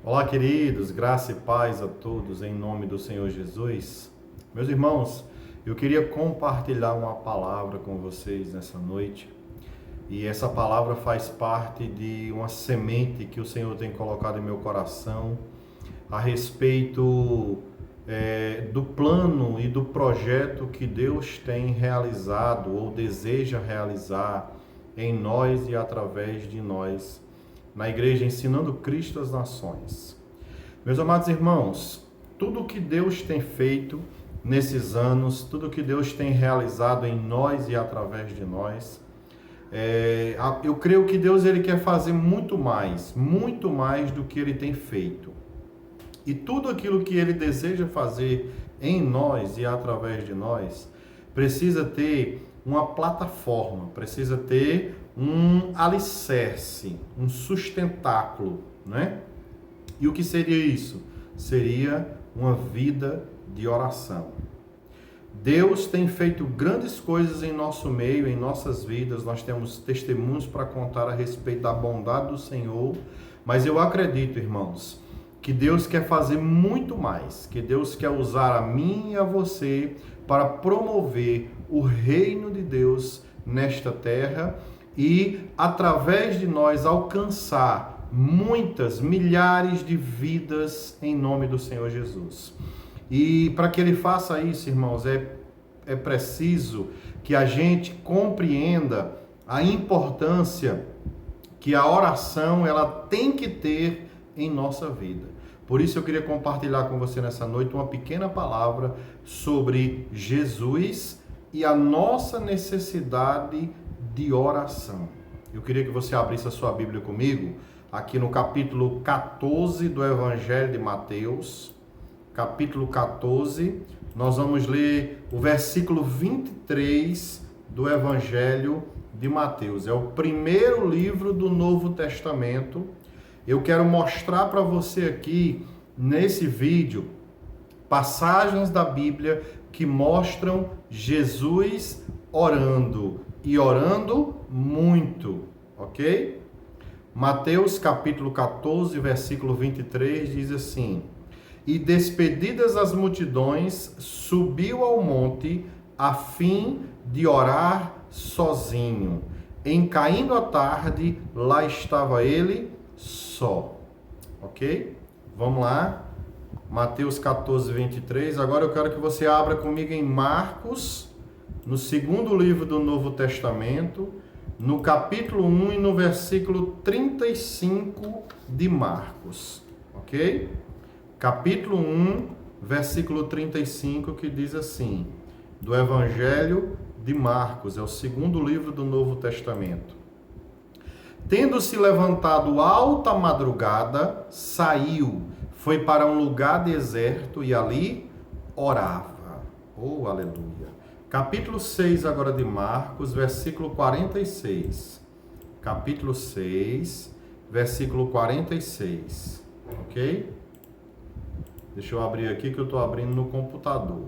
Olá, queridos, graça e paz a todos em nome do Senhor Jesus. Meus irmãos, eu queria compartilhar uma palavra com vocês nessa noite. E essa palavra faz parte de uma semente que o Senhor tem colocado em meu coração a respeito do plano e do projeto que Deus tem realizado ou deseja realizar em nós e através de nós, na igreja Ensinando Cristo às Nações. Meus amados irmãos, tudo que Deus tem feito nesses anos, tudo que Deus tem realizado em nós e através de nós, eu creio que Deus ele quer fazer muito mais do que ele tem feito. E tudo aquilo que ele deseja fazer em nós e através de nós, precisa ter uma plataforma, precisa ter um alicerce, um sustentáculo, né? E o que seria isso? Seria uma vida de oração. Deus tem feito grandes coisas em nosso meio, em nossas vidas, nós temos testemunhos para contar a respeito da bondade do Senhor, mas eu acredito, irmãos, que Deus quer fazer muito mais, que Deus quer usar a mim e a você para promover o reino de Deus nesta terra e, através de nós, alcançar muitas, milhares de vidas em nome do Senhor Jesus. E para que Ele faça isso, irmãos, é preciso que a gente compreenda a importância que a oração ela tem que ter em nossa vida. Por isso eu queria compartilhar com você nessa noite uma pequena palavra sobre Jesus e a nossa necessidade de oração. Eu queria que você abrisse a sua Bíblia comigo, aqui no capítulo 14 do Evangelho de Mateus. Capítulo 14, nós vamos ler o versículo 23 do Evangelho de Mateus. É o primeiro livro do Novo Testamento. Eu quero mostrar para você aqui, nesse vídeo, passagens da Bíblia que mostram Jesus orando, e orando muito, ok? Mateus capítulo 14, versículo 23, diz assim: E despedidas as multidões, subiu ao monte a fim de orar sozinho. Em caindo a tarde, lá estava ele só. Ok? Vamos lá. Mateus 14, 23. Agora eu quero que você abra comigo em Marcos, no segundo livro do Novo Testamento, no capítulo 1 e no versículo 35 de Marcos. Ok? Capítulo 1, versículo 35, que diz assim, do Evangelho de Marcos, é o segundo livro do Novo Testamento. Tendo-se levantado alta madrugada, saiu, foi para um lugar deserto e ali orava. Oh, aleluia! Capítulo 6 agora de Marcos, versículo 46. Capítulo 6, versículo 46. Ok? Deixa eu abrir aqui que eu estou abrindo no computador.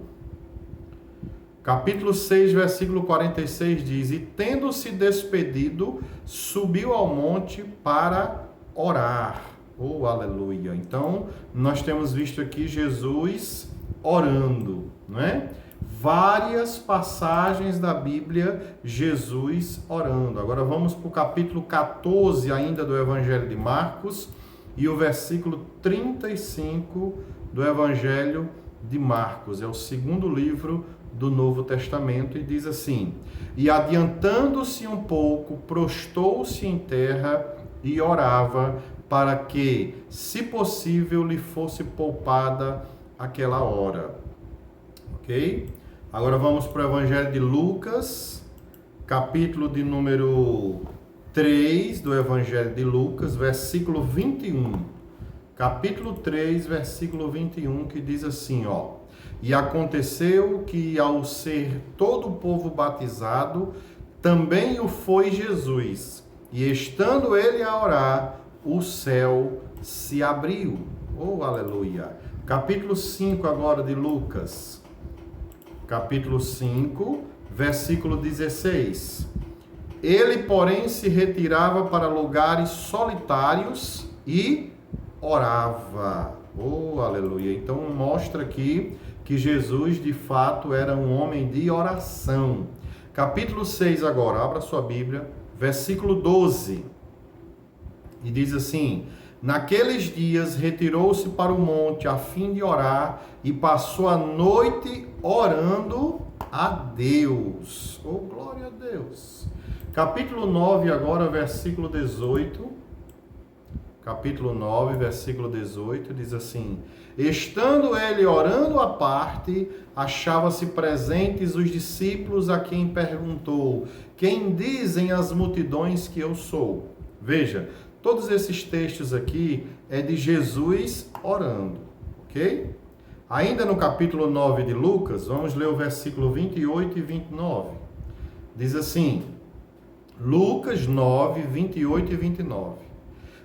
Capítulo 6, versículo 46 diz: E tendo-se despedido, subiu ao monte para orar. Oh, aleluia! Então, nós temos visto aqui Jesus orando, não é? Várias passagens da Bíblia, Jesus orando. Agora vamos para o capítulo 14 ainda do Evangelho de Marcos e o versículo 35 do Evangelho de Marcos. É o segundo livro do Novo Testamento e diz assim: E adiantando-se um pouco, prostou-se em terra e orava para que, se possível, lhe fosse poupada aquela hora. Ok? Agora vamos para o Evangelho de Lucas, capítulo de número 3 do Evangelho de Lucas, versículo 21. Capítulo 3, versículo 21, que diz assim, ó: E aconteceu que, ao ser todo o povo batizado, também o foi Jesus. E estando ele a orar, o céu se abriu. Oh, aleluia! Capítulo 5 agora de Lucas. Capítulo 5, versículo 16. Ele, porém, se retirava para lugares solitários e orava. Oh, aleluia. Então mostra aqui que Jesus de fato era um homem de oração. Capítulo 6 agora, abra sua Bíblia, versículo 12. E diz assim: naqueles dias retirou-se para o monte a fim de orar e passou a noite orando a Deus. Oh, glória a Deus. Capítulo 9 agora, versículo 18. Capítulo 9, versículo 18, diz assim: estando ele orando à parte, achava-se presentes os discípulos, a quem perguntou: quem dizem as multidões que eu sou? Veja, todos esses textos aqui é de Jesus orando, ok? Ainda no capítulo 9 de Lucas, vamos ler o versículo 28 e 29. Diz assim, Lucas 9, 28 e 29.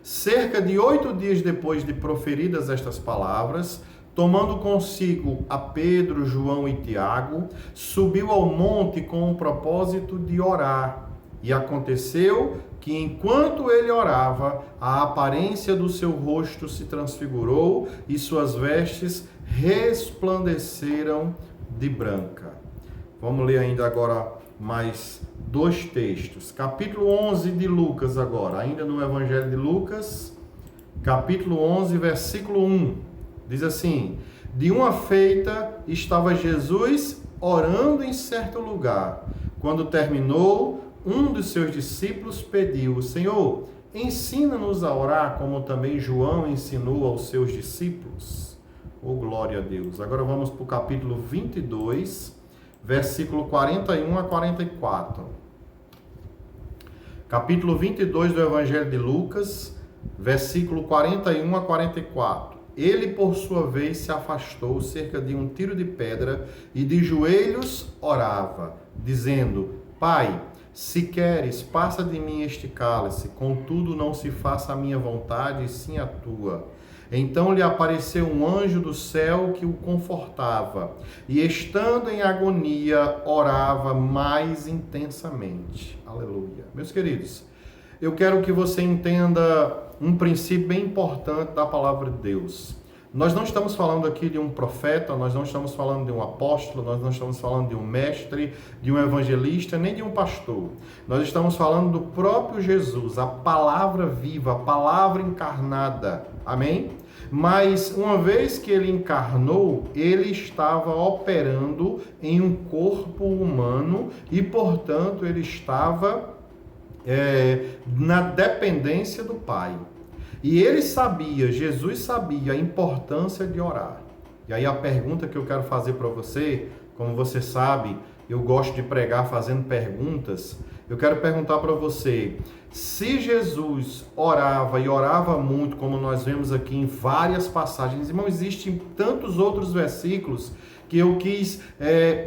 Cerca de 8 dias depois de proferidas estas palavras, tomando consigo a Pedro, João e Tiago, subiu ao monte com o propósito de orar. E aconteceu que, enquanto ele orava, a aparência do seu rosto se transfigurou e suas vestes resplandeceram de branca. Vamos ler ainda agora mais 2 textos. Capítulo 11 de Lucas agora, ainda no Evangelho de Lucas, capítulo 11, versículo 1. Diz assim: de uma feita estava Jesus orando em certo lugar. Quando terminou, um dos seus discípulos pediu: Senhor, ensina-nos a orar, como também João ensinou aos seus discípulos. Oh, glória a Deus. Agora vamos para o capítulo 22, versículo 41 a 44. Capítulo 22 do Evangelho de Lucas, versículo 41 a 44. Ele, por sua vez, se afastou cerca de um tiro de pedra e de joelhos orava, dizendo: Pai, se queres, passa de mim este cálice, contudo não se faça a minha vontade, e sim a tua. Então lhe apareceu um anjo do céu que o confortava, e estando em agonia, orava mais intensamente. Aleluia. Meus queridos, eu quero que você entenda um princípio bem importante da palavra de Deus. Nós não estamos falando aqui de um profeta, nós não estamos falando de um apóstolo, nós não estamos falando de um mestre, de um evangelista, nem de um pastor. Nós estamos falando do próprio Jesus, a palavra viva, a palavra encarnada. Amém? Mas uma vez que ele encarnou, ele estava operando em um corpo humano e, portanto, ele estava na dependência do Pai. E ele sabia, Jesus sabia a importância de orar. E aí a pergunta que eu quero fazer para você, como você sabe, eu gosto de pregar fazendo perguntas. Eu quero perguntar para você, se Jesus orava e orava muito, como nós vemos aqui em várias passagens, irmão, existem tantos outros versículos que eu quis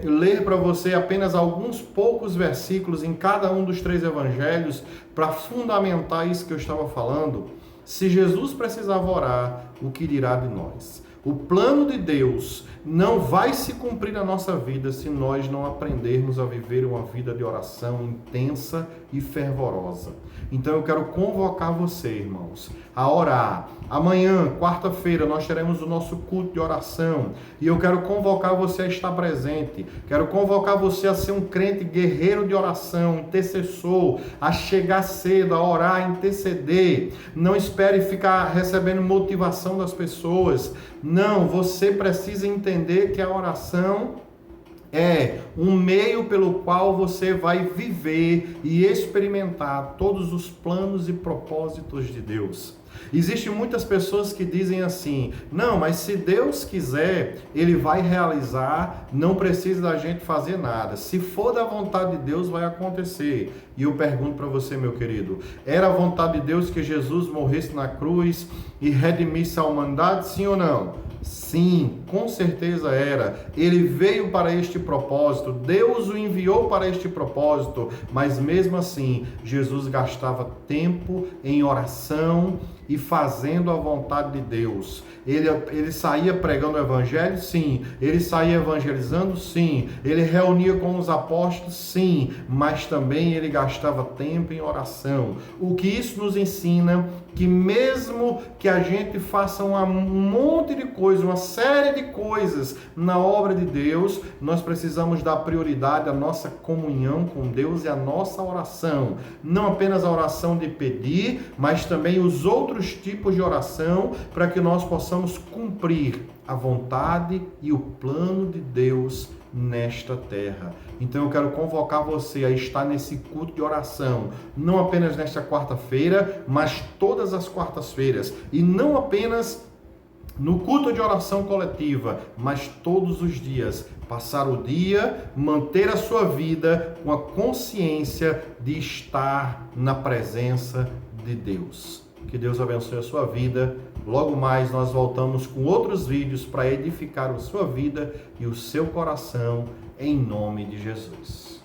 ler para você apenas alguns poucos versículos em cada um dos 3 evangelhos para fundamentar isso que eu estava falando. Se Jesus precisava orar, o que dirá de nós? O plano de Deus não vai se cumprir na nossa vida se nós não aprendermos a viver uma vida de oração intensa e fervorosa. Então eu quero convocar você, irmãos, a orar. Amanhã, quarta-feira, nós teremos o nosso culto de oração e eu quero convocar você a estar presente. Quero convocar você a ser um crente guerreiro de oração, intercessor, a chegar cedo, a orar, a interceder. Não espere ficar recebendo motivação das pessoas. Não, você precisa entender que a oração é um meio pelo qual você vai viver e experimentar todos os planos e propósitos de Deus. Existem muitas pessoas que dizem assim: não, mas se Deus quiser, Ele vai realizar, não precisa da gente fazer nada. Se for da vontade de Deus, vai acontecer. E eu pergunto para você, meu querido, era a vontade de Deus que Jesus morresse na cruz e redimisse a humanidade, sim ou não? Sim, com certeza era. Ele veio para este propósito, Deus o enviou para este propósito, mas mesmo assim, Jesus gastava tempo em oração e fazendo a vontade de Deus. Ele saía pregando o evangelho? Sim. Ele saía evangelizando? Sim. Ele reunia com os apóstolos? Sim. Mas também ele gastava tempo em oração. O que isso nos ensina? Que mesmo que a gente faça um monte de coisas, uma série de coisas na obra de Deus, nós precisamos dar prioridade à nossa comunhão com Deus e à nossa oração. Não apenas a oração de pedir, mas também os outros tipos de oração, para que nós possamos cumprir a vontade e o plano de Deus nesta terra. Então eu quero convocar você a estar nesse culto de oração, não apenas nesta quarta-feira, mas todas as quartas-feiras, e não apenas no culto de oração coletiva, mas todos os dias, passar o dia, manter a sua vida com a consciência de estar na presença de Deus. Que Deus abençoe a sua vida. Logo mais nós voltamos com outros vídeos para edificar a sua vida e o seu coração, em nome de Jesus.